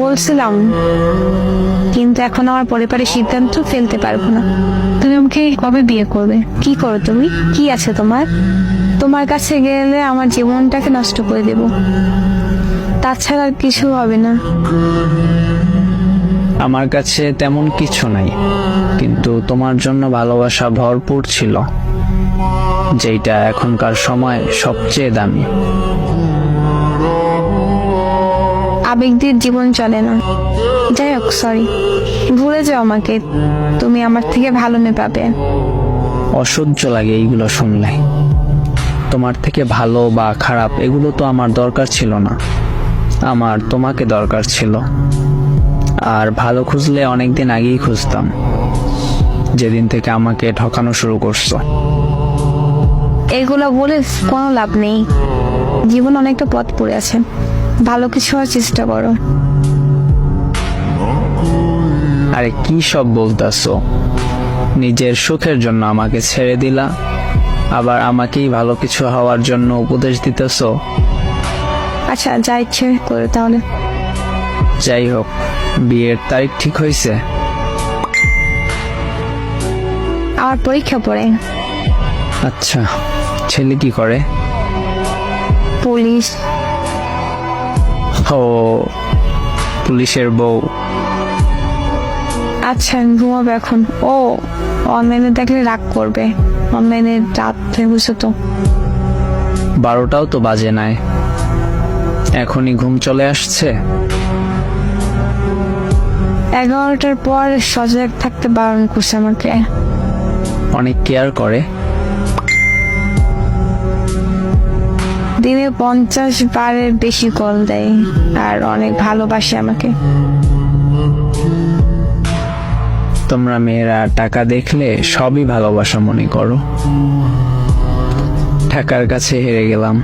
বলছিলাম, কিন্তু এখন আমার পরিবারের সিদ্ধান্ত ফেলতে পারবো না। তুমি আমাকে কবে বিয়ে করবে? কি করো তুমি? কি আছে তোমার? তোমার কাছে গেলে আমার জীবনটাকে নষ্ট করে দেব, তাছাড়া আর কিছু হবে না। আমার কাছে তেমন কিছু নাই, কিন্তু তোমার জন্য ভালোবাসা ভরপুর ছিল, যেটা এখনকার সময় সবচেয়ে দামি। আবেগ দিয়ে জীবন চলে না। যাই হোক, সরি, ভুলে যাও আমাকে। তুমি আমার থেকে ভালো মেয়ে পাবে। অসহ্য লাগে এইগুলো শুনলে। তোমার থেকে ভালো বা খারাপ এগুলো তো আমার দরকার ছিল না, আমার তোমাকে দরকার ছিল। আর ভালো খুঁজলে অনেকদিন আগেই খুঁজতাম, যেদিন থেকে আমাকে ঠকানো শুরু করছো। এগুলো বলে কোনো লাভ নেই। জীবন অনেকটা পথ পড়ে আছে, ভালো কিছু হওয়ার চেষ্টা করো। আরে কি সব বলতাছো? নিজের সুখের জন্য আমাকে ছেড়ে দিলা, আবার আমাকেই ভালো কিছু হওয়ার জন্য উপদেশ দিতেছো। আচ্ছা, যা ইচ্ছে করো তাহলে। যাই হোক, বিয়ের তারিখ ঠিক হয়েছে? আমার পরীক্ষা পড়ে। আচ্ছা, ছেলে কি করে? পুলিশ। ও, পুলিশের বউ। আচ্ছা, ঘুমাবে এখন। ও অনলাইনে দেখলে রাগ করবে, অনলাইনে রাত হয়ে বুঝছো তো। 12টাও তো বাজে নাই, এখনই ঘুম চলে আসছে? 11টার পর সজাগ থাকতে বারণ করছে আমাকে। অনেক কেয়ার করে? দিনে 50 বারের বেশি কল দেয়, আর অনেক ভালোবাসে আমাকে। তোমরা মেয়েরা টাকা দেখলে সবই ভালোবাসা মনে করো। টাকার কাছে হেরে গেলাম।